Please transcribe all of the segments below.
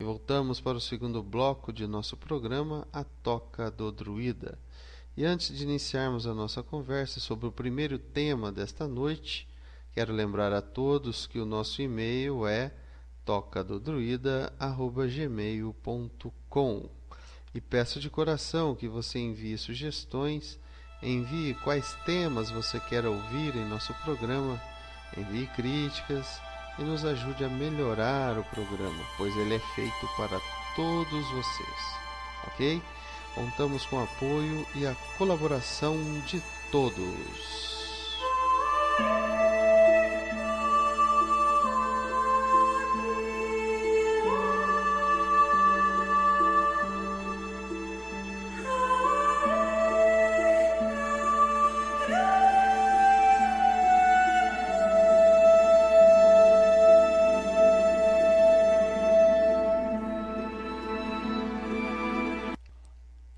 E voltamos para o segundo bloco de nosso programa, A Toca do Druida. E antes de iniciarmos a nossa conversa sobre o primeiro tema desta noite, quero lembrar a todos que o nosso e-mail é tocadodruida@gmail.com e peço de coração que você envie sugestões, envie quais temas você quer ouvir em nosso programa, envie críticas e nos ajude a melhorar o programa, pois ele é feito para todos vocês, ok? Contamos com o apoio e a colaboração de todos.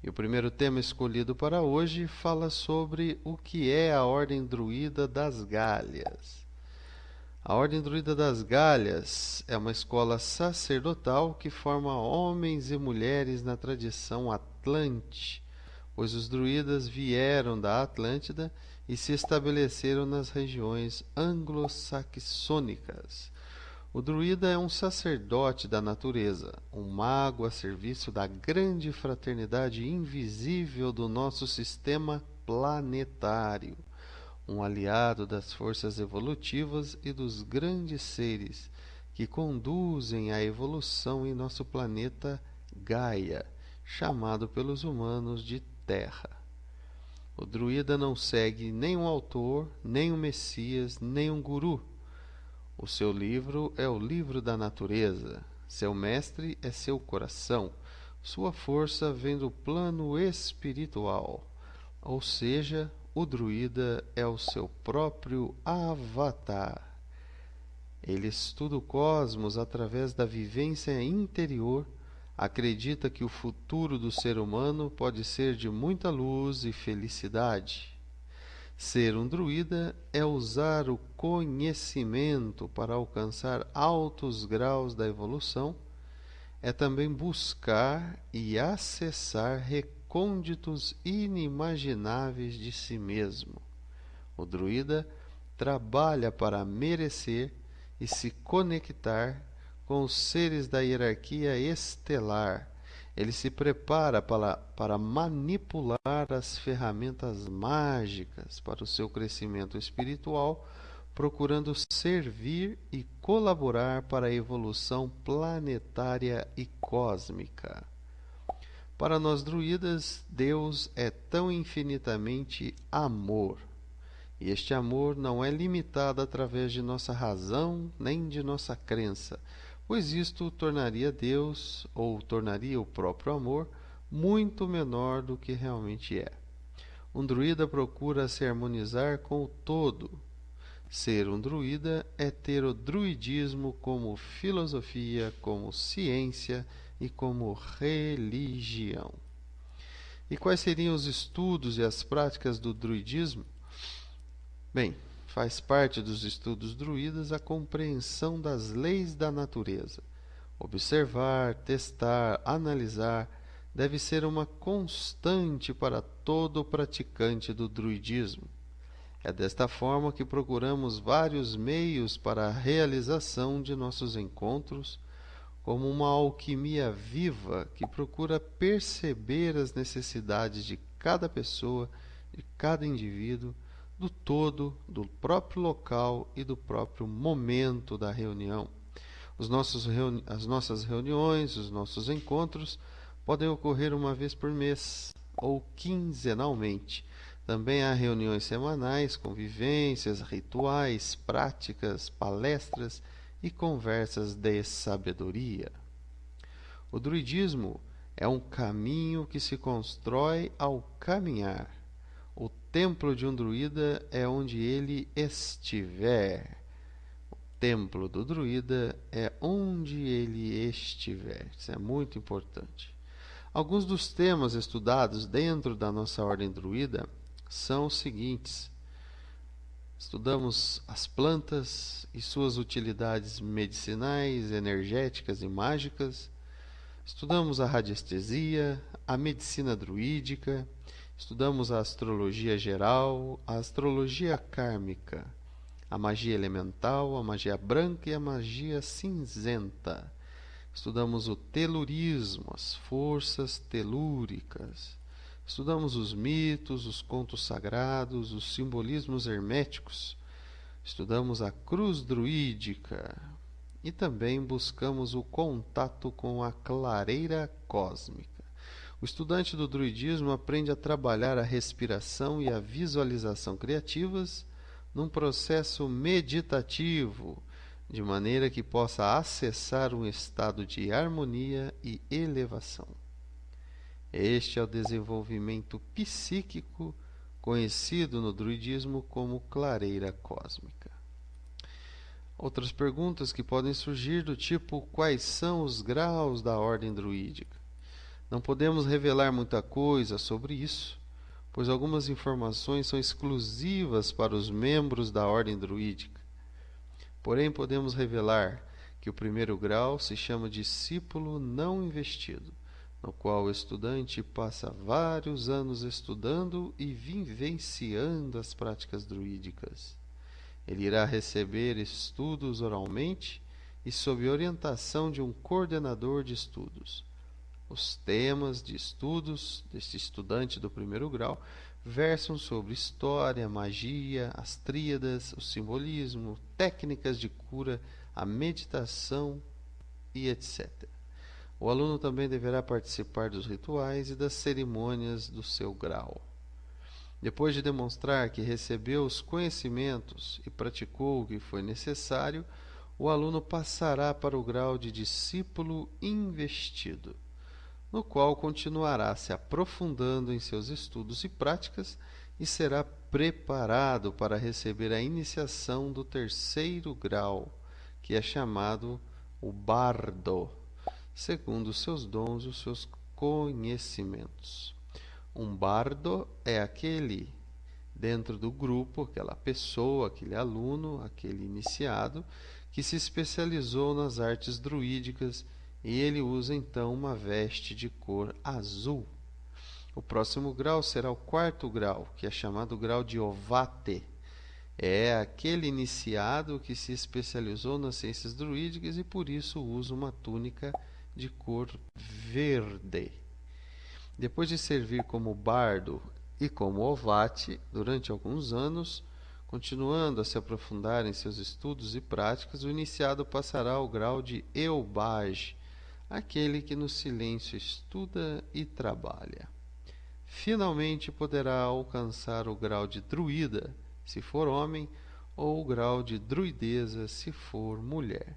E o primeiro tema escolhido para hoje fala sobre o que é a Ordem Druida das Galhas. A Ordem Druida das Galhas é uma escola sacerdotal que forma homens e mulheres na tradição Atlante, pois os druidas vieram da Atlântida e se estabeleceram nas regiões anglo-saxônicas. O druida é um sacerdote da natureza, um mago a serviço da grande fraternidade invisível do nosso sistema planetário, um aliado das forças evolutivas e dos grandes seres que conduzem a evolução em nosso planeta Gaia, chamado pelos humanos de Terra. O druida não segue nem um autor, nem um messias, nem um guru. O seu livro é o livro da natureza, seu mestre é seu coração, sua força vem do plano espiritual, ou seja, o druida é o seu próprio avatar. Ele estuda o cosmos através da vivência interior, acredita que o futuro do ser humano pode ser de muita luz e felicidade. Ser um druida é usar o conhecimento para alcançar altos graus da evolução, é também buscar e acessar recônditos inimagináveis de si mesmo. O druida trabalha para merecer e se conectar com os seres da hierarquia estelar. Ele se prepara para manipular as ferramentas mágicas para o seu crescimento espiritual, procurando servir e colaborar para a evolução planetária e cósmica. Para nós druidas, Deus é tão infinitamente amor. E este amor não é limitado através de nossa razão nem de nossa crença, pois isto tornaria Deus, ou tornaria o próprio amor, muito menor do que realmente é. Um druida procura se harmonizar com o todo. Ser um druida é ter o druidismo como filosofia, como ciência e como religião. E quais seriam os estudos e as práticas do druidismo? Bem, faz parte dos estudos druidas a compreensão das leis da natureza. Observar, testar, analisar deve ser uma constante para todo praticante do druidismo. É desta forma que procuramos vários meios para a realização de nossos encontros, como uma alquimia viva que procura perceber as necessidades de cada pessoa, de cada indivíduo, do todo, do próprio local e do próprio momento da reunião. As nossas reuniões, os nossos encontros podem ocorrer uma vez por mês ou quinzenalmente. Também há reuniões semanais, convivências, rituais, práticas, palestras e conversas de sabedoria. O druidismo é um caminho que se constrói ao caminhar. O templo de um druida é onde ele estiver. O templo do druida é onde ele estiver. Isso é muito importante. Alguns dos temas estudados dentro da nossa ordem druida são os seguintes. Estudamos as plantas e suas utilidades medicinais, energéticas e mágicas. Estudamos a radiestesia, a medicina druídica, estudamos a astrologia geral, a astrologia kármica, a magia elemental, a magia branca e a magia cinzenta. Estudamos o telurismo, as forças telúricas. Estudamos os mitos, os contos sagrados, os simbolismos herméticos. Estudamos a cruz druídica e também buscamos o contato com a clareira cósmica. O estudante do druidismo aprende a trabalhar a respiração e a visualização criativas num processo meditativo, de maneira que possa acessar um estado de harmonia e elevação. Este é o desenvolvimento psíquico, conhecido no druidismo como clareira cósmica. Outras perguntas que podem surgir do tipo: quais são os graus da ordem druídica? Não podemos revelar muita coisa sobre isso, pois algumas informações são exclusivas para os membros da ordem druídica. Porém, podemos revelar que o primeiro grau se chama discípulo não investido, no qual o estudante passa vários anos estudando e vivenciando as práticas druídicas. Ele irá receber estudos oralmente e sob orientação de um coordenador de estudos. Os temas de estudos deste estudante do primeiro grau versam sobre história, magia, as tríadas, o simbolismo, técnicas de cura, a meditação e etc. O aluno também deverá participar dos rituais e das cerimônias do seu grau. Depois de demonstrar que recebeu os conhecimentos e praticou o que foi necessário, o aluno passará para o grau de discípulo investido, no qual continuará se aprofundando em seus estudos e práticas e será preparado para receber a iniciação do terceiro grau, que é chamado o bardo, segundo os seus dons e os seus conhecimentos. Um bardo é aquele dentro do grupo, aquela pessoa, aquele aluno, aquele iniciado, que se especializou nas artes druídicas e ele usa então uma veste de cor azul. O próximo grau será o quarto grau, que é chamado grau de Ovate. É aquele iniciado que se especializou nas ciências druídicas e por isso usa uma túnica de cor verde. Depois de servir como bardo e como Ovate durante alguns anos, continuando a se aprofundar em seus estudos e práticas, o iniciado passará ao grau de Eubage, aquele que no silêncio estuda e trabalha. Finalmente poderá alcançar o grau de druida, se for homem, ou o grau de druideza, se for mulher.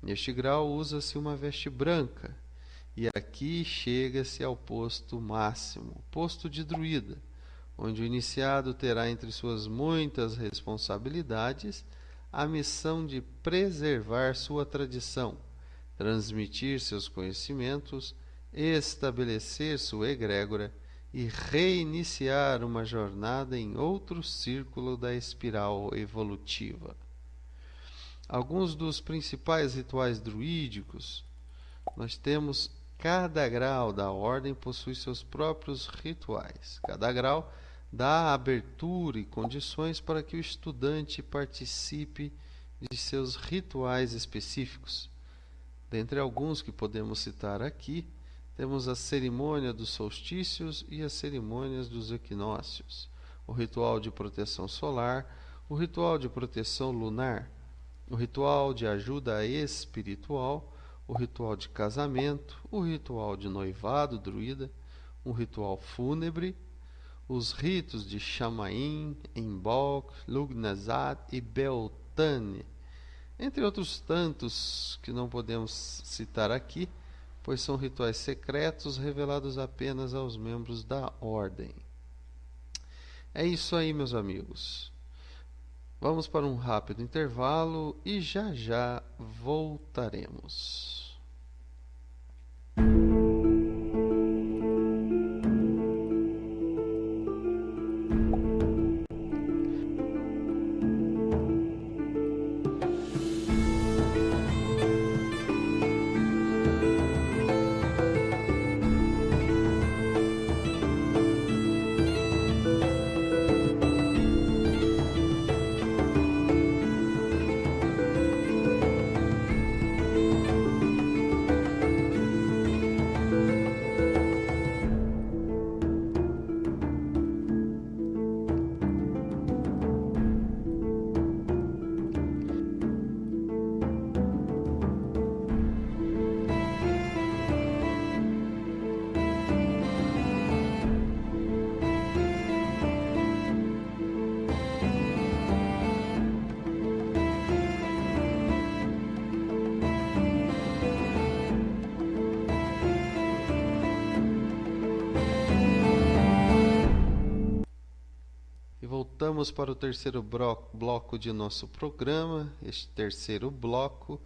Neste grau usa-se uma veste branca, e aqui chega-se ao posto máximo, posto de druida, onde o iniciado terá entre suas muitas responsabilidades a missão de preservar sua tradição, transmitir seus conhecimentos, estabelecer sua egrégora e reiniciar uma jornada em outro círculo da espiral evolutiva. Alguns dos principais rituais druídicos, nós temos cada grau da ordem possui seus próprios rituais. Cada grau dá abertura e condições para que o estudante participe de seus rituais específicos. Dentre alguns que podemos citar aqui, temos a cerimônia dos solstícios e as cerimônias dos equinócios, o ritual de proteção solar, o ritual de proteção lunar, o ritual de ajuda espiritual, o ritual de casamento, o ritual de noivado druida, um ritual fúnebre, os ritos de Chamain, Imbolc, Lugnazad e Beltane, entre outros tantos que não podemos citar aqui, pois são rituais secretos revelados apenas aos membros da ordem. É isso aí, meus amigos. Vamos para um rápido intervalo e já já voltaremos. voltamos para o terceiro bloco de nosso programa, este terceiro bloco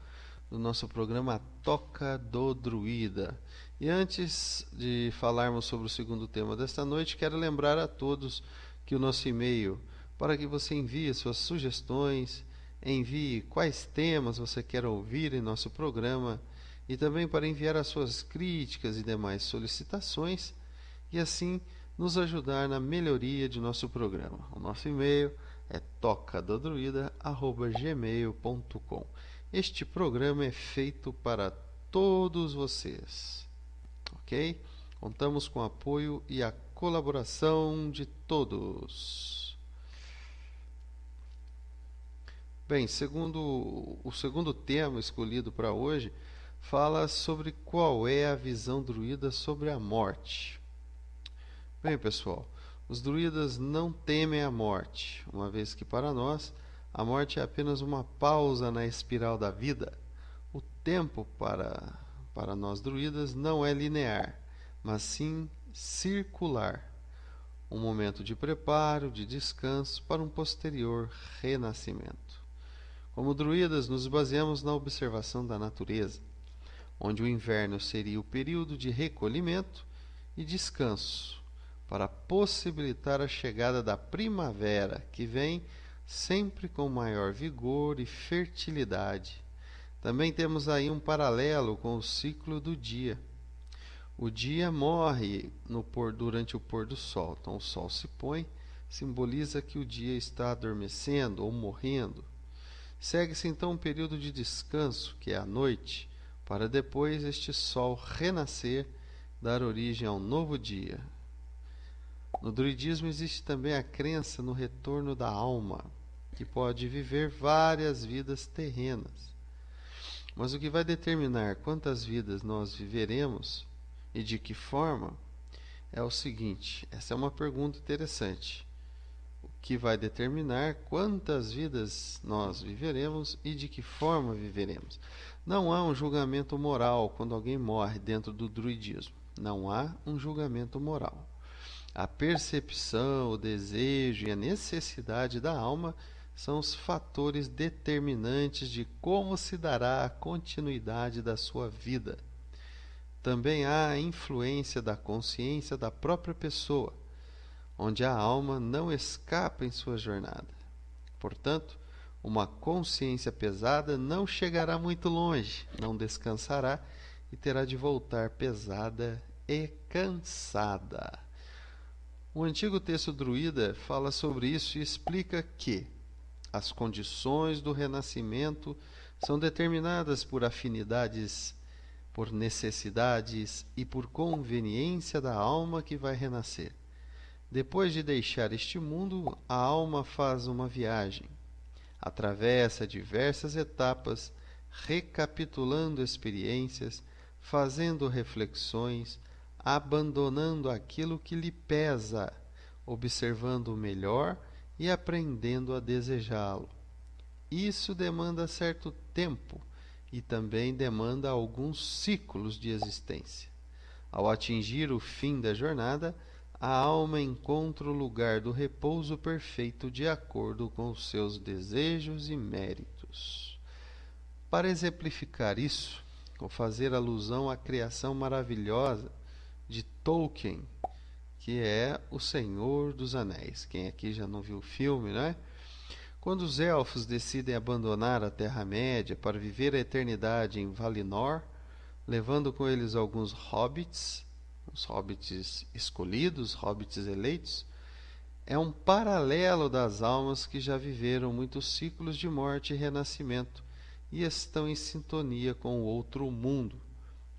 do nosso programa Toca do Druida. E antes de falarmos sobre o segundo tema desta noite, quero lembrar a todos que o nosso e-mail, para que você envie suas sugestões, envie quais temas você quer ouvir em nosso programa e também para enviar as suas críticas e demais solicitações e assim nos ajudar na melhoria de nosso programa. O nosso e-mail é tocadodruida@gmail.com. Este programa é feito para todos vocês, ok? Contamos com o apoio e a colaboração de todos. Bem, o segundo tema escolhido para hoje fala sobre qual é a visão druida sobre a morte. Bem, pessoal, os druidas não temem a morte, uma vez que para nós a morte é apenas uma pausa na espiral da vida. O tempo para nós druidas não é linear, mas sim circular. Um momento de preparo, de descanso para um posterior renascimento. Como druidas, nos baseamos na observação da natureza, onde o inverno seria o período de recolhimento e descanso, para possibilitar a chegada da primavera, que vem sempre com maior vigor e fertilidade. Também temos aí um paralelo com o ciclo do dia. O dia morre durante o pôr do sol, então o sol se põe, simboliza que o dia está adormecendo ou morrendo. Segue-se então um período de descanso, que é a noite, para depois este sol renascer, dar origem a um novo dia. No druidismo existe também a crença no retorno da alma, que pode viver várias vidas terrenas. Mas o que vai determinar quantas vidas nós viveremos e de que forma é o seguinte, essa é uma pergunta interessante. O que vai determinar quantas vidas nós viveremos e de que forma viveremos? Não há um julgamento moral quando alguém morre dentro do druidismo. Não há um julgamento moral. A percepção, o desejo e a necessidade da alma são os fatores determinantes de como se dará a continuidade da sua vida. Também há a influência da consciência da própria pessoa, onde a alma não escapa em sua jornada. Portanto, uma consciência pesada não chegará muito longe, não descansará e terá de voltar pesada e cansada. O antigo texto druida fala sobre isso e explica que as condições do renascimento são determinadas por afinidades, por necessidades e por conveniência da alma que vai renascer. Depois de deixar este mundo, a alma faz uma viagem, atravessa diversas etapas, recapitulando experiências, fazendo reflexões, abandonando aquilo que lhe pesa, observando o melhor e aprendendo a desejá-lo. Isso demanda certo tempo e também demanda alguns ciclos de existência. Ao atingir o fim da jornada, a alma encontra o lugar do repouso perfeito de acordo com os seus desejos e méritos. Para exemplificar isso, vou fazer alusão à criação maravilhosa de Tolkien, que é O Senhor dos Anéis. Quem aqui já não viu o filme, né? Quando os elfos decidem abandonar a Terra-média para viver a eternidade em Valinor, levando com eles alguns hobbits, os hobbits escolhidos, hobbits eleitos, é um paralelo das almas que já viveram muitos ciclos de morte e renascimento e estão em sintonia com o outro mundo,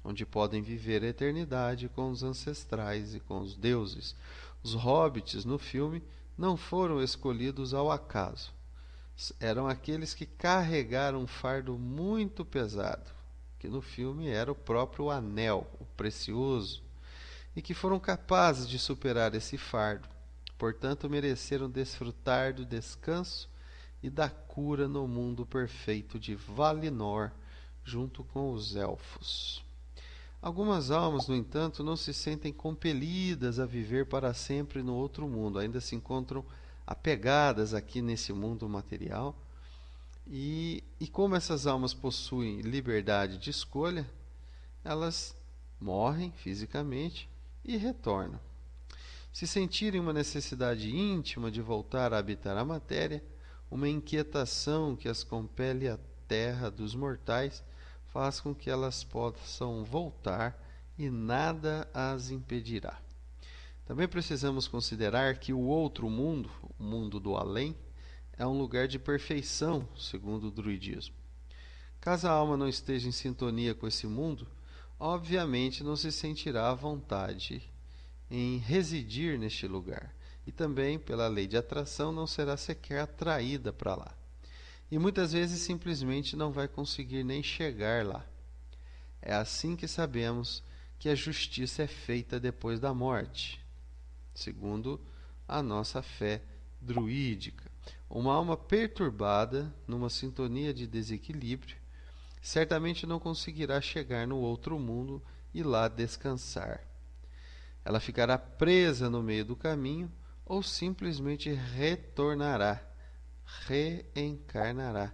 onde podem viver a eternidade com os ancestrais e com os deuses. Os hobbits no filme não foram escolhidos ao acaso. Eram aqueles que carregaram um fardo muito pesado, que no filme era o próprio anel, o precioso, e que foram capazes de superar esse fardo. Portanto, mereceram desfrutar do descanso e da cura no mundo perfeito de Valinor, junto com os elfos. Algumas almas, no entanto, não se sentem compelidas a viver para sempre no outro mundo, ainda se encontram apegadas aqui nesse mundo material. E como essas almas possuem liberdade de escolha, elas morrem fisicamente e retornam. Se sentirem uma necessidade íntima de voltar a habitar a matéria, uma inquietação que as compele à terra dos mortais, faz com que elas possam voltar e nada as impedirá. Também precisamos considerar que o outro mundo, o mundo do além, é um lugar de perfeição, segundo o druidismo. Caso a alma não esteja em sintonia com esse mundo, obviamente não se sentirá à vontade em residir neste lugar, e também, pela lei de atração, não será sequer atraída para lá. E muitas vezes simplesmente não vai conseguir nem chegar lá. É assim que sabemos que a justiça é feita depois da morte, segundo a nossa fé druídica. Uma alma perturbada, numa sintonia de desequilíbrio, certamente não conseguirá chegar no outro mundo e lá descansar. Ela ficará presa no meio do caminho ou simplesmente retornará, reencarnará,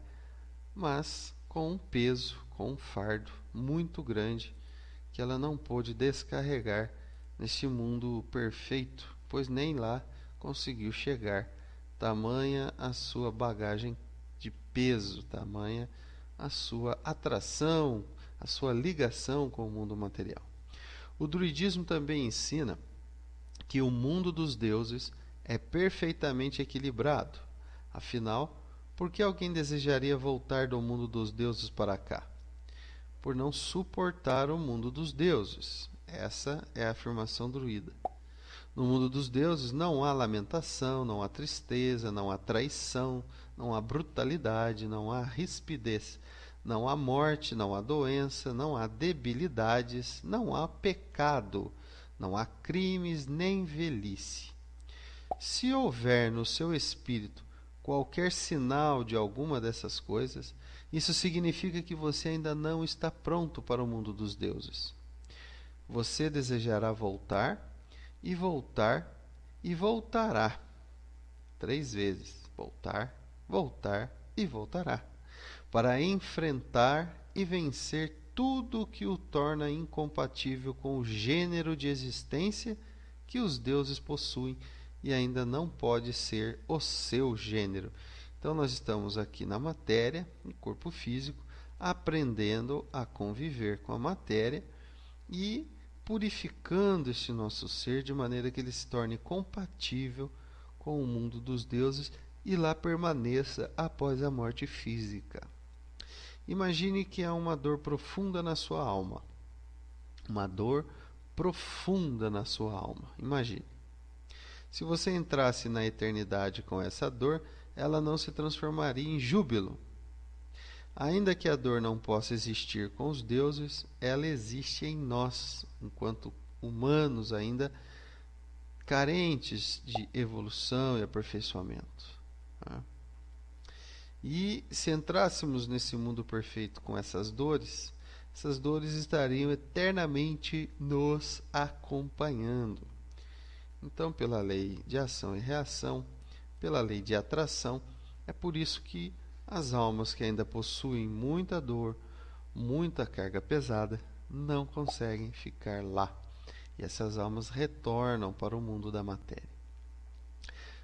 mas com um peso, com um fardo muito grande que ela não pôde descarregar neste mundo perfeito, pois nem lá conseguiu chegar. Tamanha a sua bagagem de peso, tamanha a sua atração, a sua ligação com o mundo material. O druidismo também ensina que o mundo dos deuses é perfeitamente equilibrado. Afinal, por que alguém desejaria voltar do mundo dos deuses para cá? Por não suportar o mundo dos deuses. Essa é a afirmação druida. No mundo dos deuses não há lamentação, não há tristeza, não há traição, não há brutalidade, não há rispidez, não há morte, não há doença, não há debilidades, não há pecado, não há crimes nem velhice. Se houver no seu espírito qualquer sinal de alguma dessas coisas, isso significa que você ainda não está pronto para o mundo dos deuses. Você desejará voltar e voltar e voltará 3 vezes. Voltar, voltar e voltará. Para enfrentar e vencer tudo o que o torna incompatível com o gênero de existência que os deuses possuem e ainda não pode ser o seu gênero. Então nós estamos aqui na matéria, no corpo físico, aprendendo a conviver com a matéria e purificando este nosso ser de maneira que ele se torne compatível com o mundo dos deuses e lá permaneça após a morte física. Imagine que há uma dor profunda na sua alma. Uma dor profunda na sua alma. Imagine. Se você entrasse na eternidade com essa dor, ela não se transformaria em júbilo. Ainda que a dor não possa existir com os deuses, ela existe em nós, enquanto humanos ainda carentes de evolução e aperfeiçoamento. E se entrássemos nesse mundo perfeito com essas dores estariam eternamente nos acompanhando. Então, pela lei de ação e reação, pela lei de atração, é por isso que as almas que ainda possuem muita dor, muita carga pesada, não conseguem ficar lá. E essas almas retornam para o mundo da matéria.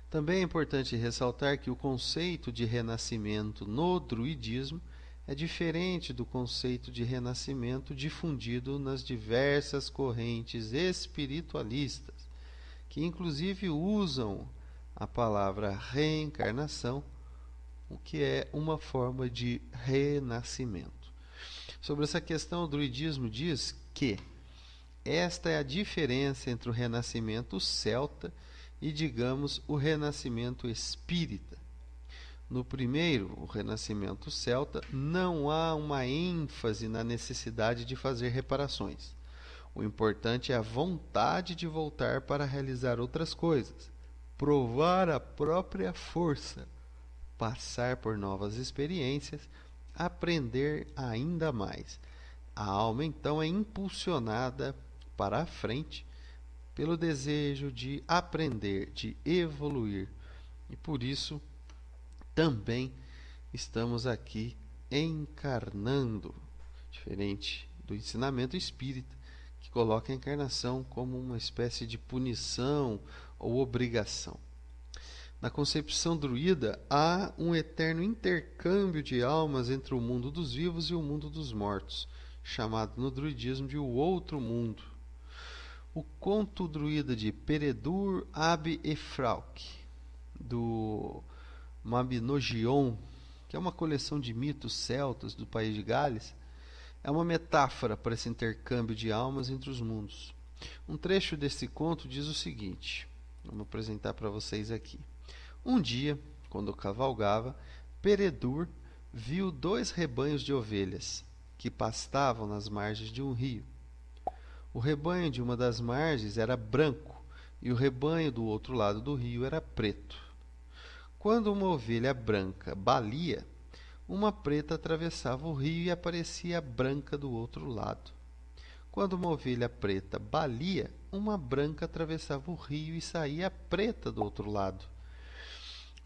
Também é importante ressaltar que o conceito de renascimento no druidismo é diferente do conceito de renascimento difundido nas diversas correntes espiritualistas, que inclusive usam a palavra reencarnação, o que é uma forma de renascimento. Sobre essa questão, o druidismo diz que esta é a diferença entre o renascimento celta e, digamos, o renascimento espírita. No primeiro, o renascimento celta, não há uma ênfase na necessidade de fazer reparações. O importante é a vontade de voltar para realizar outras coisas, provar a própria força, passar por novas experiências, aprender ainda mais. A alma então é impulsionada para a frente pelo desejo de aprender, de evoluir. E por isso também estamos aqui encarnando, diferente do ensinamento espírita, que coloca a encarnação como uma espécie de punição ou obrigação. Na concepção druida, há um eterno intercâmbio de almas entre o mundo dos vivos e o mundo dos mortos, chamado no druidismo de o outro mundo. O conto druida de Peredur Ab Efrauk, do Mabinogion, que é uma coleção de mitos celtas do país de Gales, é uma metáfora para esse intercâmbio de almas entre os mundos. Um trecho desse conto diz o seguinte, vamos apresentar para vocês aqui. Um dia, quando cavalgava, Peredur viu 2 rebanhos de ovelhas que pastavam nas margens de um rio. O rebanho de uma das margens era branco e o rebanho do outro lado do rio era preto. Quando uma ovelha branca balia, uma preta atravessava o rio e aparecia branca do outro lado. Quando uma ovelha preta balia, uma branca atravessava o rio e saía preta do outro lado.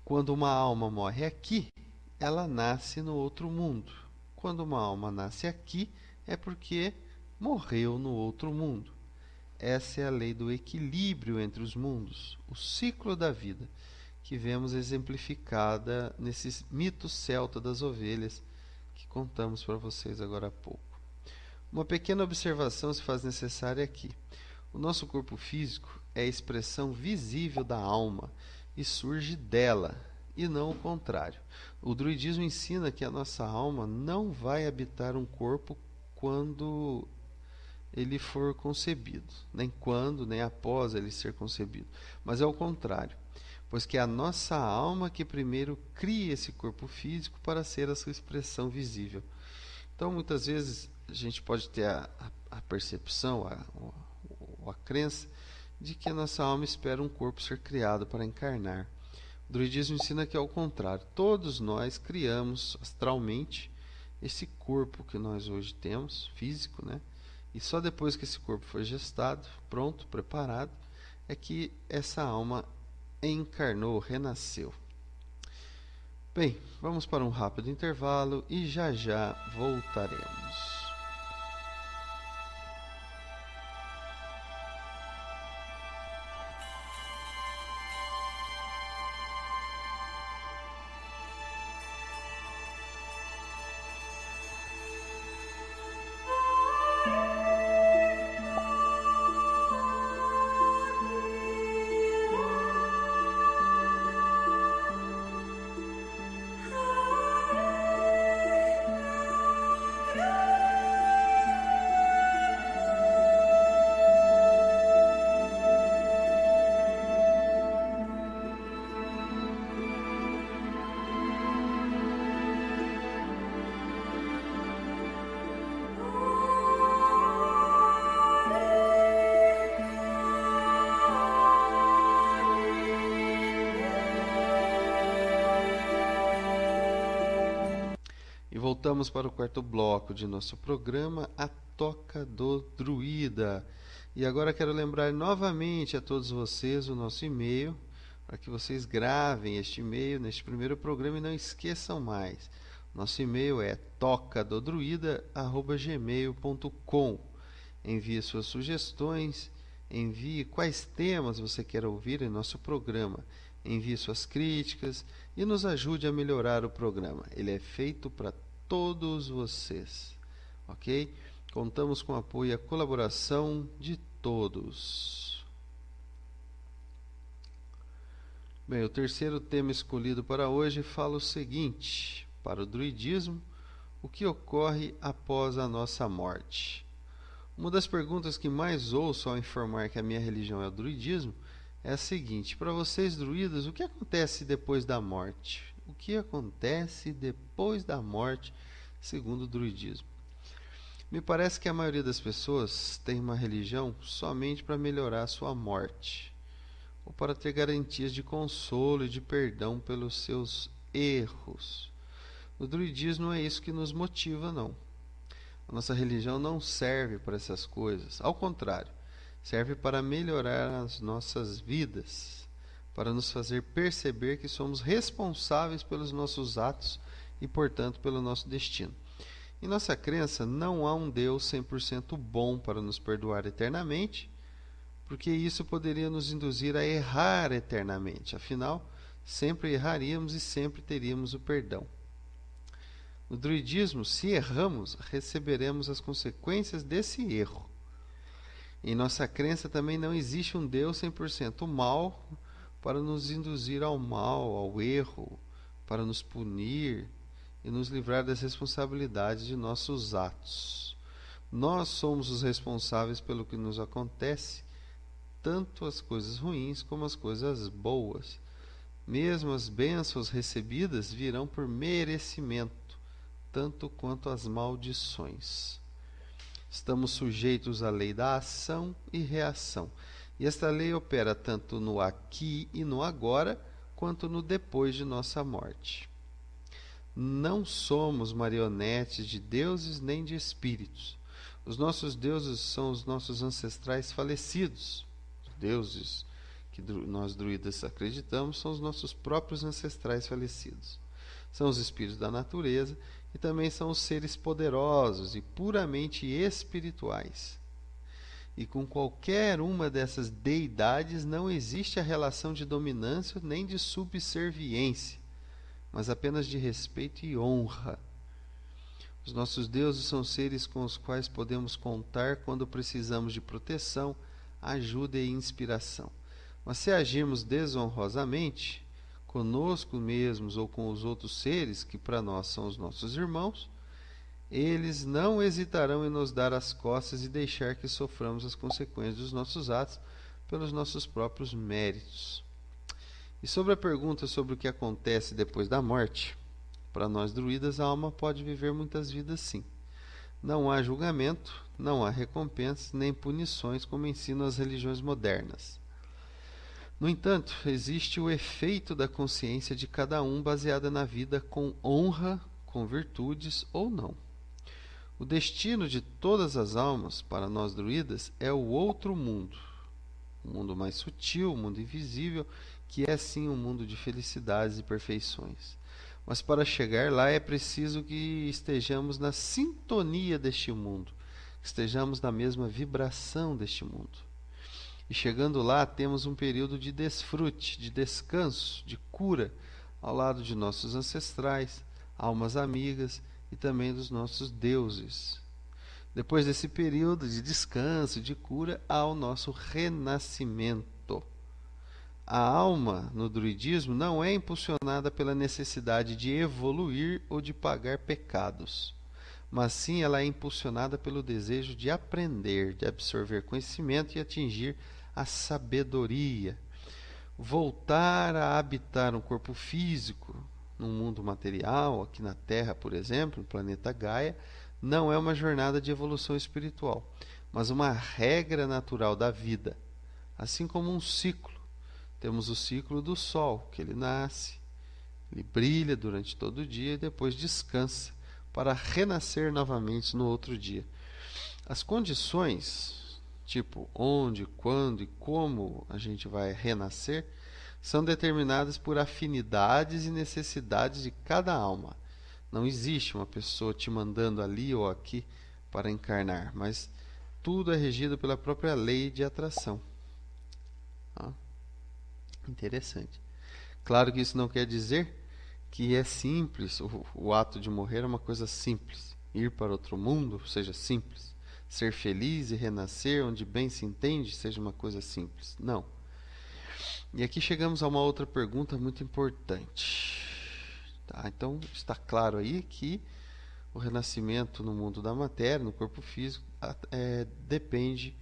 Quando uma alma morre aqui, ela nasce no outro mundo. Quando uma alma nasce aqui, é porque morreu no outro mundo. Essa é a lei do equilíbrio entre os mundos, o ciclo da vida, que vemos exemplificada nesse mito celta das ovelhas que contamos para vocês agora há pouco. Uma pequena observação se faz necessária aqui. O nosso corpo físico é a expressão visível da alma e surge dela, e não o contrário. O druidismo ensina que a nossa alma não vai habitar um corpo quando ele for concebido, nem quando, nem após ele ser concebido, mas é o contrário, pois que é a nossa alma que primeiro cria esse corpo físico para ser a sua expressão visível. Então, muitas vezes, a gente pode ter a percepção, a crença, de que a nossa alma espera um corpo ser criado para encarnar. O druidismo ensina que é o contrário. Todos nós criamos astralmente esse corpo que nós hoje temos, físico, né? E só depois que esse corpo foi gestado, pronto, preparado, é que essa alma encarnou, renasceu. Bem, vamos para um rápido intervalo e já já voltaremos. Voltamos para o quarto bloco de nosso programa, A Toca do Druida. E agora quero lembrar novamente a todos vocês o nosso e-mail, para que vocês gravem este e-mail neste primeiro programa e não esqueçam mais. Nosso e-mail é tocadodruida@gmail.com. Envie suas sugestões, envie quais temas você quer ouvir em nosso programa. Envie suas críticas e nos ajude a melhorar o programa. Ele é feito para todos vocês, ok? Contamos com o apoio e a colaboração de todos. Bem, o terceiro tema escolhido para hoje fala o seguinte: para o druidismo, o que ocorre após a nossa morte? Uma das perguntas que mais ouço ao informar que a minha religião é o druidismo é a seguinte: para vocês druidas, o que acontece depois da morte? O que acontece depois da morte, segundo o druidismo? Me parece que a maioria das pessoas tem uma religião somente para melhorar a sua morte, ou para ter garantias de consolo e de perdão pelos seus erros. No druidismo não é isso que nos motiva, não. A nossa religião não serve para essas coisas, ao contrário, serve para melhorar as nossas vidas, para nos fazer perceber que somos responsáveis pelos nossos atos e, portanto, pelo nosso destino. Em nossa crença, não há um Deus 100% bom para nos perdoar eternamente, porque isso poderia nos induzir a errar eternamente. Afinal, sempre erraríamos e sempre teríamos o perdão. No druidismo, se erramos, receberemos as consequências desse erro. Em nossa crença também não existe um Deus 100% mau para nos induzir ao mal, ao erro, para nos punir e nos livrar das responsabilidades de nossos atos. Nós somos os responsáveis pelo que nos acontece, tanto as coisas ruins como as coisas boas. Mesmo as bênçãos recebidas virão por merecimento, tanto quanto as maldições. Estamos sujeitos à lei da ação e reação. E esta lei opera tanto no aqui e no agora, quanto no depois de nossa morte. Não somos marionetes de deuses nem de espíritos. Os nossos deuses são os nossos ancestrais falecidos. Os deuses que nós druidas acreditamos são os nossos próprios ancestrais falecidos. São os espíritos da natureza e também são os seres poderosos e puramente espirituais. E com qualquer uma dessas deidades não existe a relação de dominância nem de subserviência, mas apenas de respeito e honra. Os nossos deuses são seres com os quais podemos contar quando precisamos de proteção, ajuda e inspiração. Mas se agirmos desonrosamente, conosco mesmos ou com os outros seres que para nós são os nossos irmãos, eles não hesitarão em nos dar as costas e deixar que soframos as consequências dos nossos atos pelos nossos próprios méritos. E sobre a pergunta sobre o que acontece depois da morte, para nós druidas a alma pode viver muitas vidas sim. Não há julgamento, não há recompensas nem punições como ensinam as religiões modernas. No entanto, existe o efeito da consciência de cada um baseada na vida com honra, com virtudes ou não. O destino de todas as almas, para nós druidas, é o outro mundo. O mundo mais sutil, o mundo invisível, que é sim um mundo de felicidades e perfeições. Mas para chegar lá é preciso que estejamos na sintonia deste mundo, que estejamos na mesma vibração deste mundo. E chegando lá, temos um período de desfrute, de descanso, de cura, ao lado de nossos ancestrais, almas amigas e também dos nossos deuses. Depois desse período de descanso, de cura, há o nosso renascimento. A alma, no druidismo, não é impulsionada pela necessidade de evoluir ou de pagar pecados, mas sim ela é impulsionada pelo desejo de aprender, de absorver conhecimento e atingir a sabedoria. Voltar a habitar um corpo físico, num mundo material, aqui na Terra, por exemplo, no planeta Gaia, não é uma jornada de evolução espiritual, mas uma regra natural da vida, assim como um ciclo. Temos o ciclo do Sol, que ele nasce, ele brilha durante todo o dia e depois descansa para renascer novamente no outro dia. As condições, tipo onde, quando e como a gente vai renascer, são determinadas por afinidades e necessidades de cada alma. Não existe uma pessoa te mandando ali ou aqui para encarnar, mas tudo é regido pela própria lei de atração. Interessante. Claro que isso não quer dizer que é simples, o ato de morrer é uma coisa simples. Ir para outro mundo seja simples. Ser feliz e renascer, onde bem se entende, seja uma coisa simples. Não. E aqui chegamos a uma outra pergunta muito importante. Tá? Então, está claro aí que o renascimento no mundo da matéria, no corpo físico, depende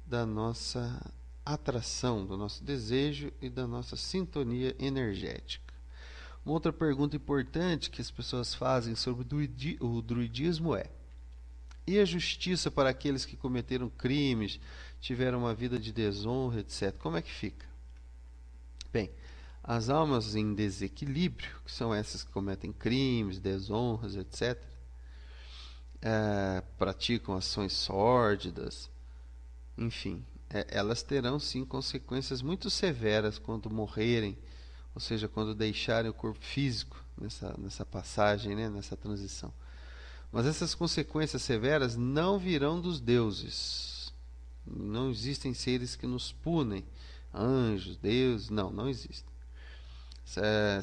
da nossa atração, do nosso desejo e da nossa sintonia energética. Uma outra pergunta importante que as pessoas fazem sobre o druidismo é: e a justiça para aqueles que cometeram crimes, tiveram uma vida de desonra, etc. Como é que fica? Bem, as almas em desequilíbrio, que são essas que cometem crimes, desonras, etc., praticam ações sórdidas, enfim, elas terão sim consequências muito severas quando morrerem, ou seja, quando deixarem o corpo físico nessa passagem, né, nessa transição. Mas essas consequências severas não virão dos deuses. Não existem seres que nos punem, anjos, deuses, não existem.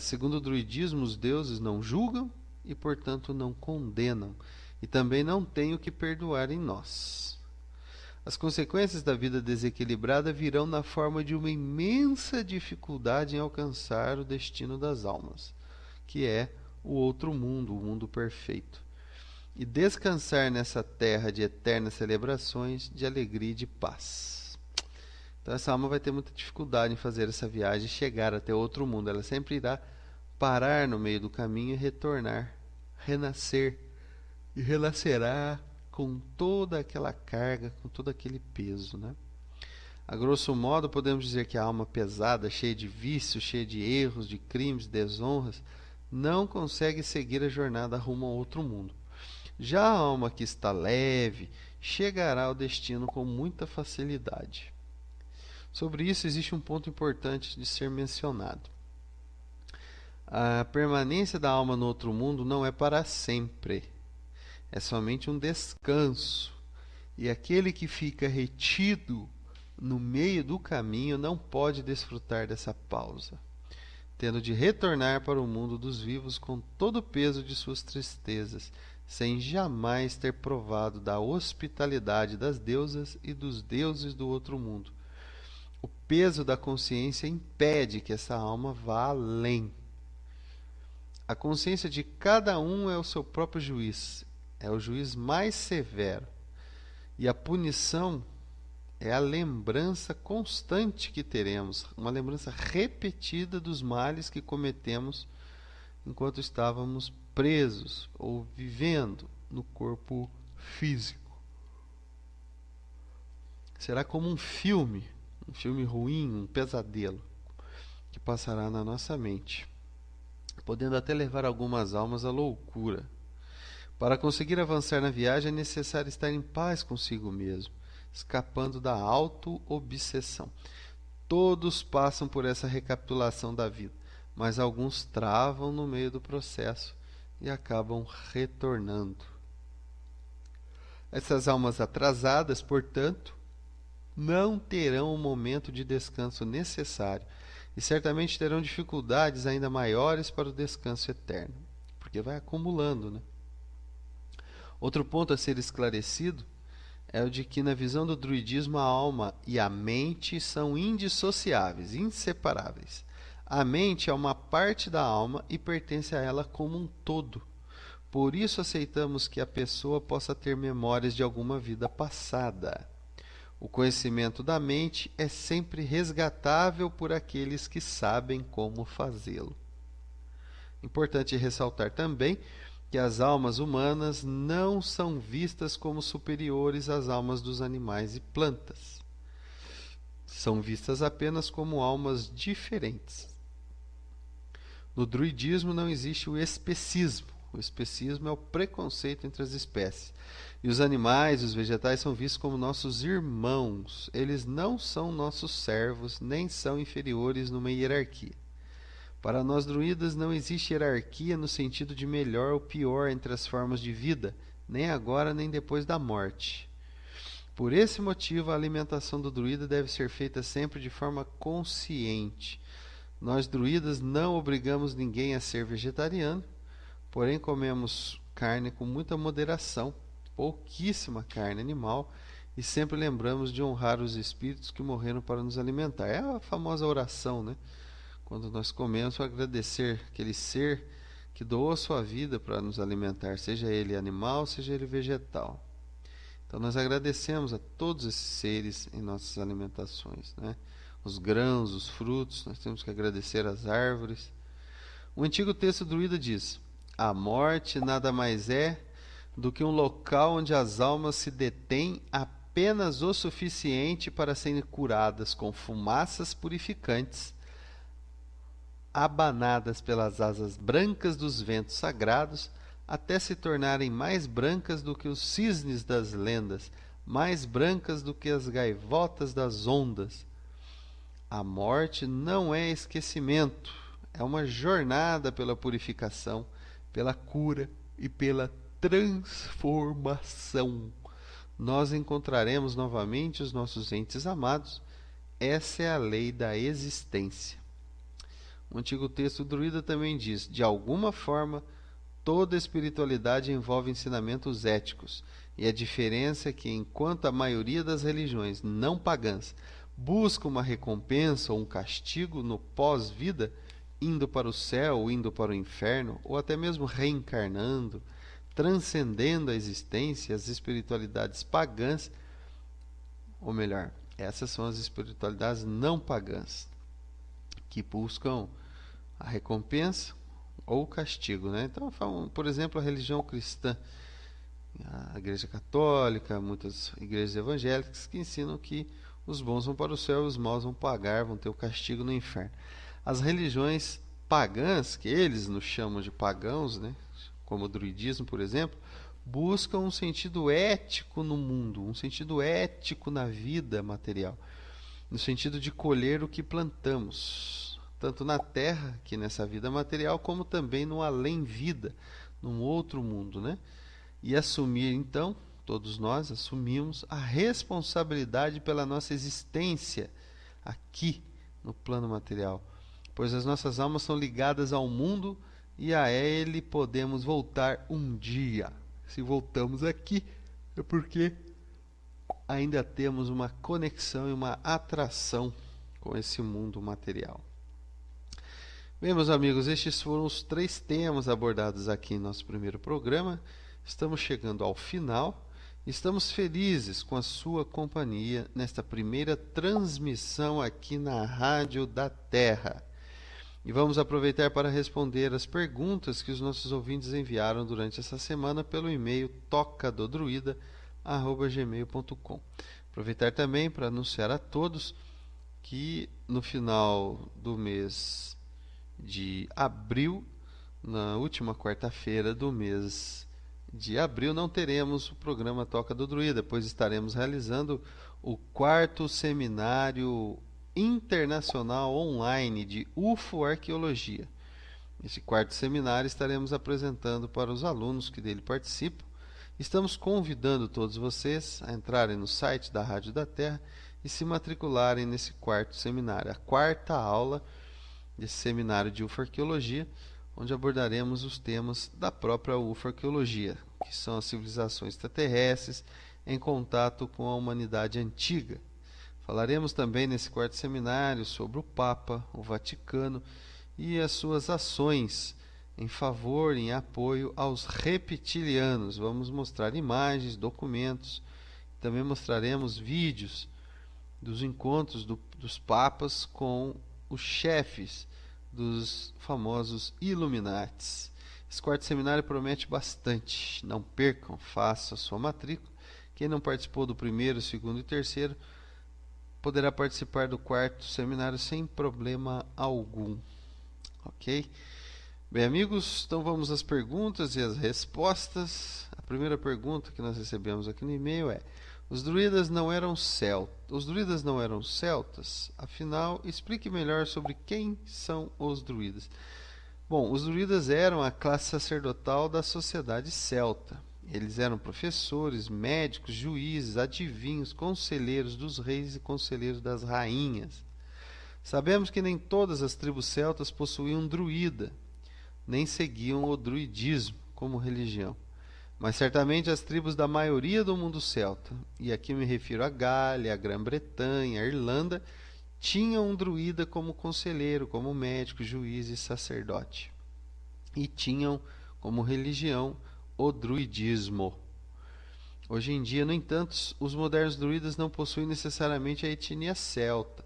Segundo o druidismo, os deuses não julgam e, portanto, não condenam, e também não têm o que perdoar em nós. As consequências da vida desequilibrada virão na forma de uma imensa dificuldade em alcançar o destino das almas, que é o outro mundo, o mundo perfeito, e descansar nessa terra de eternas celebrações, de alegria e de paz. Então essa alma vai ter muita dificuldade em fazer essa viagem e chegar até outro mundo. Ela sempre irá parar no meio do caminho e retornar, renascer, e renascerá com toda aquela carga, com todo aquele peso, né? A grosso modo, podemos dizer que a alma pesada, cheia de vícios, cheia de erros, de crimes, desonras, não consegue seguir a jornada rumo ao outro mundo. Já a alma que está leve chegará ao destino com muita facilidade. Sobre isso existe um ponto importante de ser mencionado. A permanência da alma no outro mundo não é para sempre. É somente um descanso. E aquele que fica retido no meio do caminho não pode desfrutar dessa pausa, tendo de retornar para o mundo dos vivos com todo o peso de suas tristezas, sem jamais ter provado da hospitalidade das deusas e dos deuses do outro mundo. O peso da consciência impede que essa alma vá além. A consciência de cada um é o seu próprio juiz, é o juiz mais severo. E a punição é a lembrança constante que teremos, uma lembrança repetida dos males que cometemos enquanto estávamos presos ou vivendo no corpo físico. Será como um filme ruim, um pesadelo, que passará na nossa mente, podendo até levar algumas almas à loucura. Para conseguir avançar na viagem é necessário estar em paz consigo mesmo, escapando da auto-obsessão. Todos passam por essa recapitulação da vida, mas alguns travam no meio do processo e acabam retornando. Essas almas atrasadas, portanto, não terão o momento de descanso necessário e certamente terão dificuldades ainda maiores para o descanso eterno, porque vai acumulando, né? Outro ponto a ser esclarecido é o de que, na visão do druidismo, a alma e a mente são indissociáveis, inseparáveis. A mente é uma parte da alma e pertence a ela como um todo. Por isso aceitamos que a pessoa possa ter memórias de alguma vida passada. O conhecimento da mente é sempre resgatável por aqueles que sabem como fazê-lo. Importante ressaltar também que as almas humanas não são vistas como superiores às almas dos animais e plantas. São vistas apenas como almas diferentes. No druidismo não existe o especismo. O especismo é o preconceito entre as espécies. E os animais e os vegetais são vistos como nossos irmãos. Eles não são nossos servos, nem são inferiores numa hierarquia. Para nós druidas não existe hierarquia no sentido de melhor ou pior entre as formas de vida, nem agora nem depois da morte. Por esse motivo, a alimentação do druida deve ser feita sempre de forma consciente. Nós druidas não obrigamos ninguém a ser vegetariano, porém comemos carne com muita moderação, pouquíssima carne animal, e sempre lembramos de honrar os espíritos que morreram para nos alimentar. É a famosa oração, né? Quando nós comemos, agradecer aquele ser que doou a sua vida para nos alimentar, seja ele animal, seja ele vegetal. Então nós agradecemos a todos esses seres em nossas alimentações, né? Os grãos, os frutos, nós temos que agradecer as árvores. O antigo texto druida diz: a morte nada mais é do que um local onde as almas se detêm apenas o suficiente para serem curadas com fumaças purificantes, abanadas pelas asas brancas dos ventos sagrados, até se tornarem mais brancas do que os cisnes das lendas, mais brancas do que as gaivotas das ondas. A morte não é esquecimento, é uma jornada pela purificação, pela cura e pela transformação. Nós encontraremos novamente os nossos entes amados. Essa é a lei da existência. O antigo texto druida também diz: de alguma forma, toda espiritualidade envolve ensinamentos éticos, e a diferença é que, enquanto a maioria das religiões não pagãs busca uma recompensa ou um castigo no pós-vida, indo para o céu ou indo para o inferno, ou até mesmo reencarnando, transcendendo a existência, as espiritualidades pagãs, ou melhor, essas são as espiritualidades não pagãs, que buscam a recompensa ou o castigo, né? Então, por exemplo, a religião cristã, a Igreja Católica, muitas igrejas evangélicas que ensinam que os bons vão para o céu e os maus vão pagar, vão ter o castigo no inferno. As religiões pagãs, que eles nos chamam de pagãos, né? Como o druidismo, por exemplo, buscam um sentido ético no mundo, um sentido ético na vida material, no sentido de colher o que plantamos, tanto na terra, que nessa vida material, como também no além-vida, num outro mundo, né? E assumir, então, todos nós assumimos a responsabilidade pela nossa existência aqui no plano material, pois as nossas almas são ligadas ao mundo e a ele podemos voltar um dia. Se voltamos aqui, é porque ainda temos uma conexão e uma atração com esse mundo material. Bem, meus amigos, estes foram os 3 temas abordados aqui em nosso primeiro programa. Estamos chegando ao final. Estamos felizes com a sua companhia nesta primeira transmissão aqui na Rádio da Terra. E vamos aproveitar para responder as perguntas que os nossos ouvintes enviaram durante essa semana pelo e-mail tocadodruida@gmail.com. Aproveitar também para anunciar a todos que no final do mês de abril, na última quarta-feira do mês de abril, não teremos o programa Toca do Druida, pois estaremos realizando o 4º seminário internacional online de UFO-Arqueologia. Esse 4º seminário estaremos apresentando para os alunos que dele participam. Estamos convidando todos vocês a entrarem no site da Rádio da Terra e se matricularem nesse 4º seminário, a 4ª aula desse seminário de UFO-Arqueologia, onde abordaremos os temas da própria UFO-Arqueologia, que são as civilizações extraterrestres em contato com a humanidade antiga. Falaremos também nesse 4º seminário sobre o Papa, o Vaticano e as suas ações em favor e em apoio aos reptilianos. Vamos mostrar imagens, documentos, também mostraremos vídeos dos encontros dos papas com os chefes dos famosos Illuminates. Esse 4º seminário promete bastante. Não percam, façam a sua matrícula. Quem não participou do primeiro, segundo e terceiro poderá participar do 4º seminário sem problema algum. Ok? Bem, amigos, então vamos às perguntas e às respostas. A primeira pergunta que nós recebemos aqui no e-mail é: os druidas não eram celtas? Afinal, explique melhor sobre quem são os druidas. Bom, os druidas eram a classe sacerdotal da sociedade celta. Eles eram professores, médicos, juízes, adivinhos, conselheiros dos reis e conselheiros das rainhas. Sabemos que nem todas as tribos celtas possuíam druida, nem seguiam o druidismo como religião. Mas certamente as tribos da maioria do mundo celta, e aqui me refiro a Gália, a Grã-Bretanha, a Irlanda, tinham um druida como conselheiro, como médico, juiz e sacerdote. E tinham como religião o druidismo. Hoje em dia, no entanto, os modernos druidas não possuem necessariamente a etnia celta,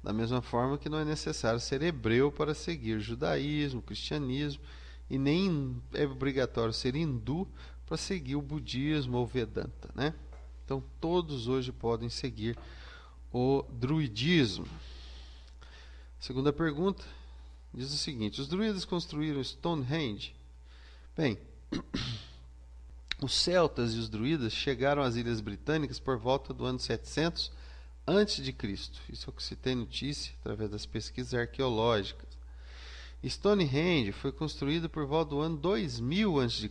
da mesma forma que não é necessário ser hebreu para seguir judaísmo, cristianismo, e nem é obrigatório ser hindu para seguir o budismo ou Vedanta, né? Então, todos hoje podem seguir o druidismo. Segunda pergunta diz o seguinte: os druidas construíram Stonehenge? Bem, Os celtas e os druidas chegaram às Ilhas Britânicas por volta do ano 700 antes de Cristo. Isso é o que se tem notícia através das pesquisas arqueológicas. Stonehenge foi construído por volta do ano 2000 a.C.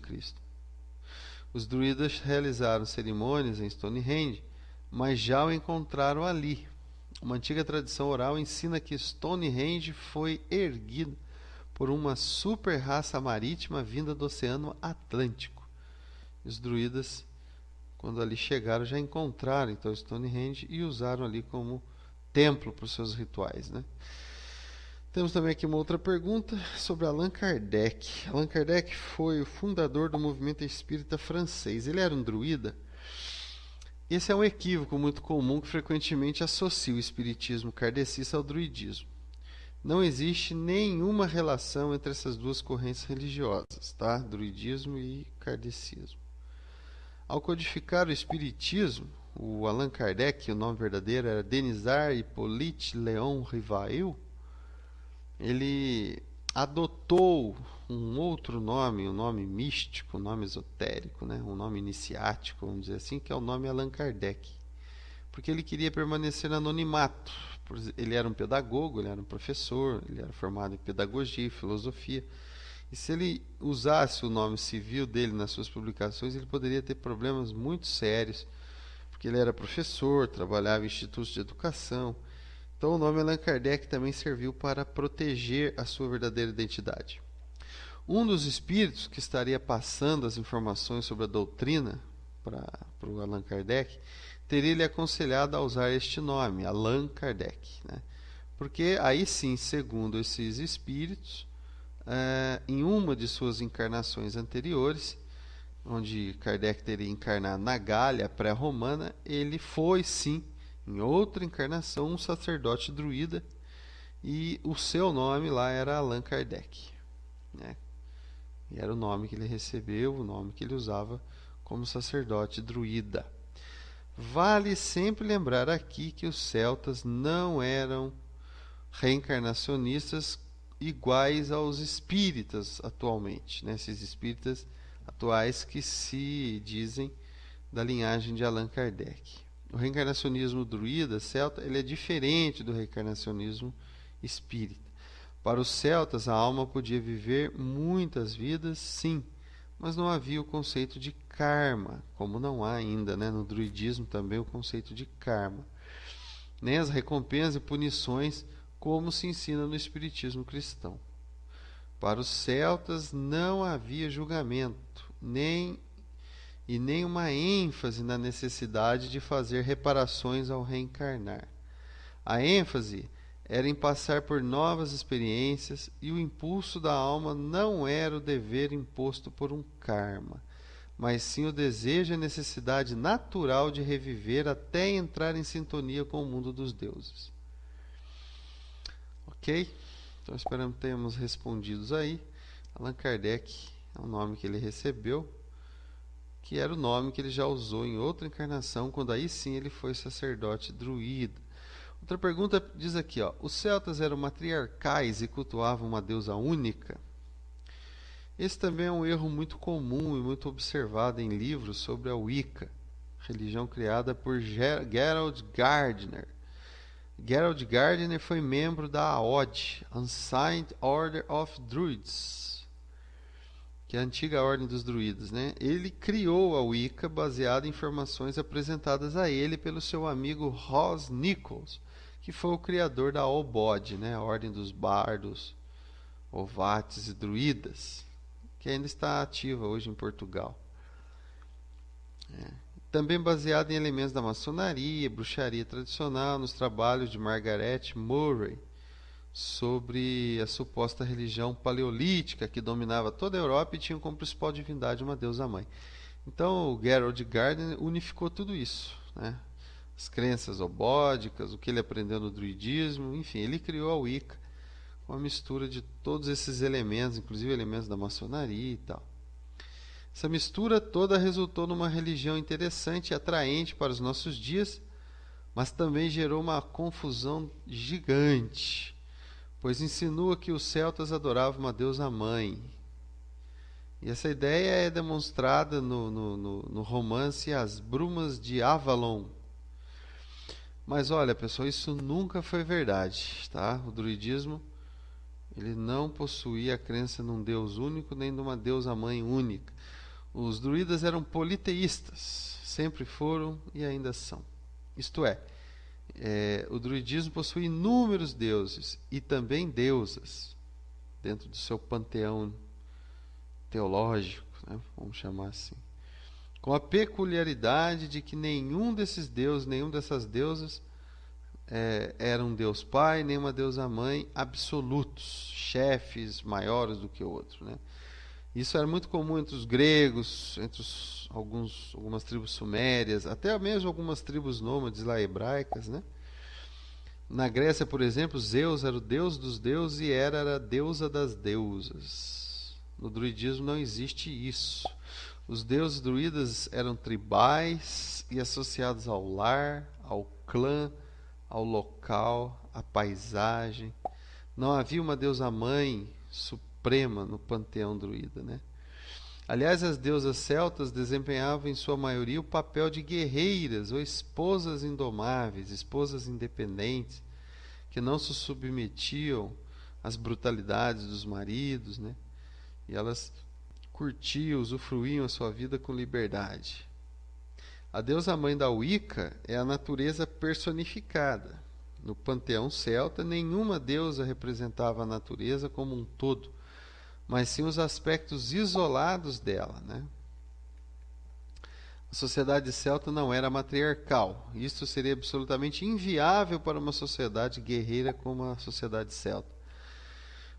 Os druidas realizaram cerimônias em Stonehenge, mas já o encontraram ali. Uma antiga tradição oral ensina que Stonehenge foi erguido por uma super raça marítima vinda do Oceano Atlântico. Os druidas, quando ali chegaram, já encontraram então Stonehenge e usaram ali como templo para os seus rituais, né? Temos também aqui uma outra pergunta sobre Allan Kardec. Allan Kardec foi o fundador do movimento espírita francês. Ele era um druida? Esse é um equívoco muito comum que frequentemente associa o espiritismo kardecista ao druidismo. Não existe nenhuma relação entre essas duas correntes religiosas, tá? Druidismo e kardecismo. Ao codificar o espiritismo, o Allan Kardec, o nome verdadeiro era Denisard Hippolyte Léon Rivail, ele adotou um outro nome, um nome místico, um nome esotérico, né? Um nome iniciático, vamos dizer assim, que é o nome Allan Kardec, porque ele queria permanecer no anonimato. Ele era um pedagogo, ele era um professor, ele era formado em pedagogia e filosofia, e se ele usasse o nome civil dele nas suas publicações, ele poderia ter problemas muito sérios, porque ele era professor, trabalhava em institutos de educação. Então o nome Allan Kardec também serviu para proteger a sua verdadeira identidade. Um dos espíritos que estaria passando as informações sobre a doutrina para o Allan Kardec teria lhe aconselhado a usar este nome, Allan Kardec, né? Porque aí sim, segundo esses espíritos, em uma de suas encarnações anteriores, onde Kardec teria encarnado na Gália pré-romana, ele foi sim, em outra encarnação, um sacerdote druida, e o seu nome lá era Allan Kardec, né? E era o nome que ele recebeu, o nome que ele usava como sacerdote druida. Vale sempre lembrar aqui que os celtas não eram reencarnacionistas iguais aos espíritas atualmente, né? Esses espíritas atuais que se dizem da linhagem de Allan Kardec. O reencarnacionismo druida celta ele é diferente do reencarnacionismo espírita. Para os celtas, a alma podia viver muitas vidas, sim, mas não havia o conceito de karma, como não há ainda, né? No druidismo também o conceito de karma, nem as recompensas e punições como se ensina no espiritismo cristão. Para os celtas não havia julgamento, nem uma ênfase na necessidade de fazer reparações ao reencarnar. A ênfase era em passar por novas experiências, e o impulso da alma não era o dever imposto por um karma, mas sim o desejo e a necessidade natural de reviver até entrar em sintonia com o mundo dos deuses. Ok? Então esperamos que tenhamos respondidos aí. Allan Kardec é o nome que ele recebeu, que era o nome que ele já usou em outra encarnação, quando aí sim ele foi sacerdote druida. Outra pergunta diz aqui, ó, os celtas eram matriarcais e cultuavam uma deusa única? Esse também é um erro muito comum e muito observado em livros sobre a Wicca, religião criada por Gerald Gardner. Gerald Gardner foi membro da AOD, Ancient Order of Druids, que é a antiga ordem dos druidas, né? Ele criou a Wicca baseado em informações apresentadas a ele pelo seu amigo Ross Nichols, que foi o criador da OBOD, né? A ordem dos bardos, ovates e druidas, que ainda está ativa hoje em Portugal. Também baseado em elementos da maçonaria, bruxaria tradicional, nos trabalhos de Margaret Murray sobre a suposta religião paleolítica que dominava toda a Europa e tinha como principal divindade uma deusa-mãe. Então o Gerald Gardner unificou tudo isso, né? As crenças obódicas, o que ele aprendeu no druidismo, enfim, ele criou a Wicca, uma mistura de todos esses elementos, inclusive elementos da maçonaria e tal. Essa mistura toda resultou numa religião interessante e atraente para os nossos dias, mas também gerou uma confusão gigante, pois insinua que os celtas adoravam uma deusa-mãe. E essa ideia é demonstrada no romance As Brumas de Avalon. Mas olha, pessoal, isso nunca foi verdade, tá? O druidismo, ele não possuía a crença num Deus único nem numa deusa mãe única. Os druidas eram politeístas, sempre foram e ainda são. Isto é, o druidismo possui inúmeros deuses e também deusas dentro do seu panteão teológico, né? Vamos chamar assim. Com a peculiaridade de que nenhum desses deuses, nenhum dessas deusas era um Deus Pai, nem uma deusa Mãe absolutos, chefes maiores do que o outro, né? Isso era muito comum entre os gregos, entre algumas tribos sumérias, até mesmo algumas tribos nômades lá hebraicas, né? Na Grécia, por exemplo, Zeus era o deus dos deuses e Hera era a deusa das deusas. No druidismo não existe isso. Os deuses druidas eram tribais e associados ao lar, ao clã, ao local, à paisagem. Não havia uma deusa mãe suprema no panteão druida, né? Aliás, as deusas celtas desempenhavam em sua maioria o papel de guerreiras ou esposas indomáveis, esposas independentes, que não se submetiam às brutalidades dos maridos, né? E elas curtiam, usufruíam a sua vida com liberdade. A deusa mãe da Wicca é a natureza personificada. No panteão celta, nenhuma deusa representava a natureza como um todo, mas sim os aspectos isolados dela, né? A sociedade celta não era matriarcal. Isto seria absolutamente inviável para uma sociedade guerreira como a sociedade celta.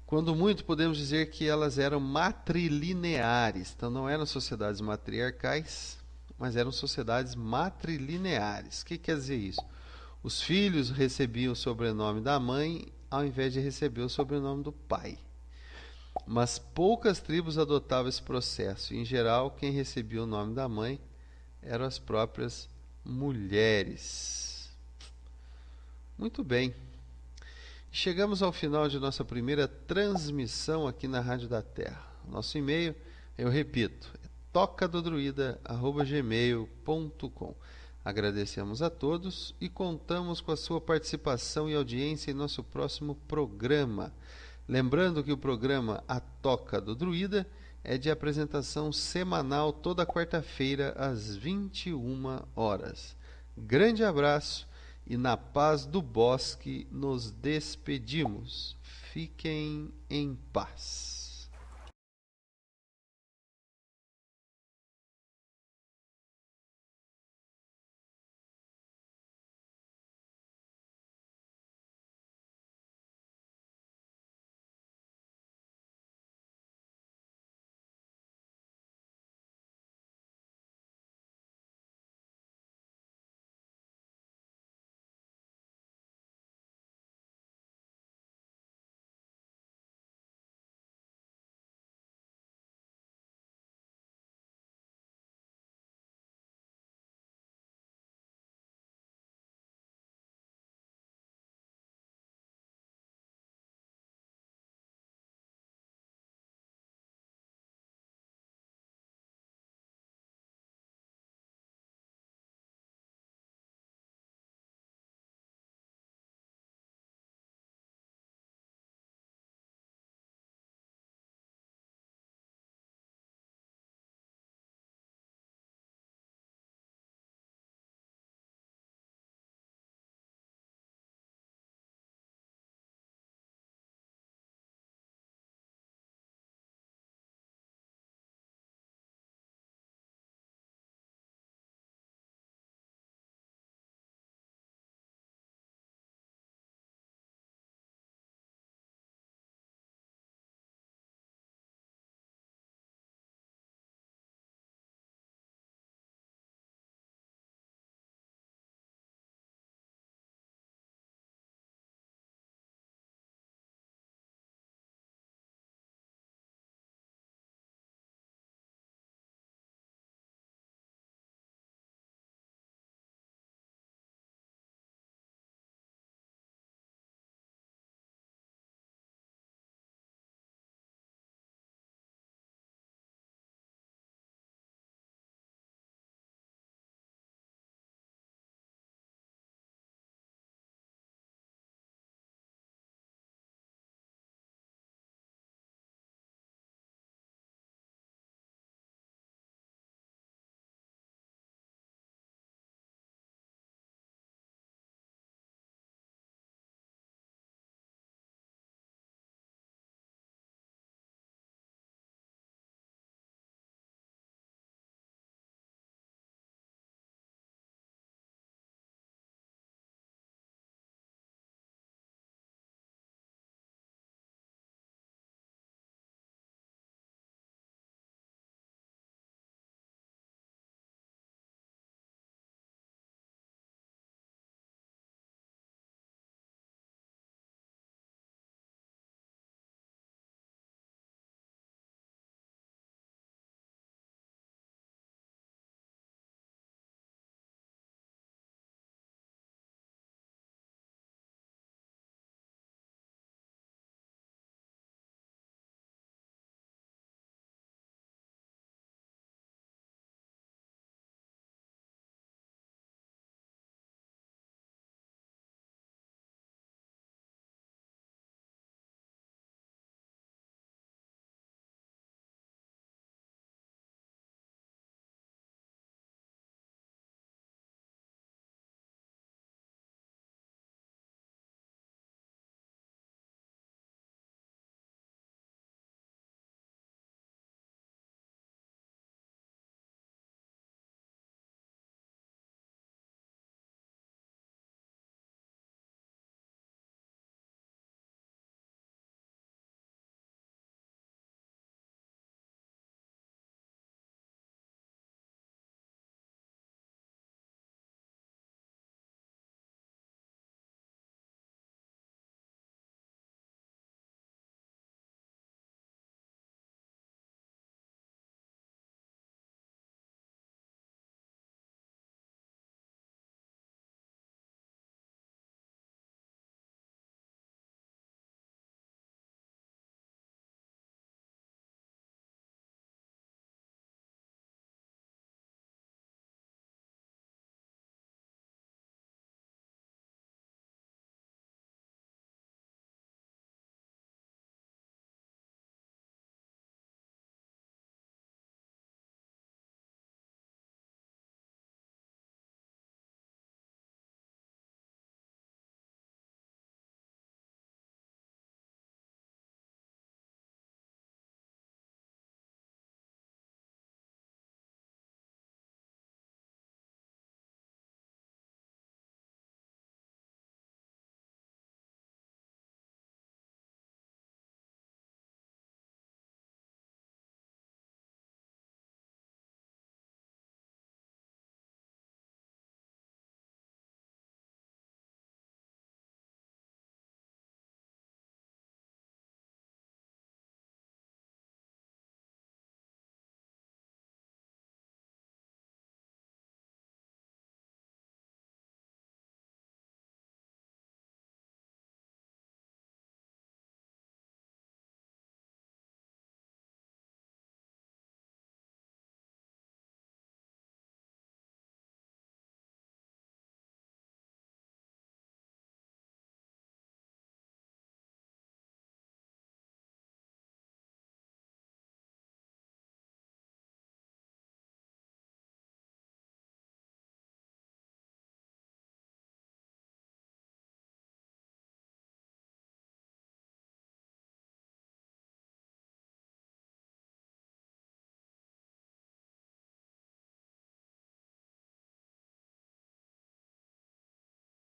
Quando muito, podemos dizer que elas eram matrilineares. Então, não eram sociedades matriarcais, mas eram sociedades matrilineares. O que quer dizer isso? Os filhos recebiam o sobrenome da mãe ao invés de receber o sobrenome do pai. Mas poucas tribos adotavam esse processo. Em geral, quem recebia o nome da mãe eram as próprias mulheres. Muito bem. Chegamos ao final de nossa primeira transmissão aqui na Rádio da Terra. Nosso e-mail, eu repito, é tocadodruida@gmail.com. Agradecemos a todos e contamos com a sua participação e audiência em nosso próximo programa. Lembrando que o programa A Toca do Druida é de apresentação semanal toda quarta-feira às 21 horas. Grande abraço e na paz do bosque nos despedimos. Fiquem em paz.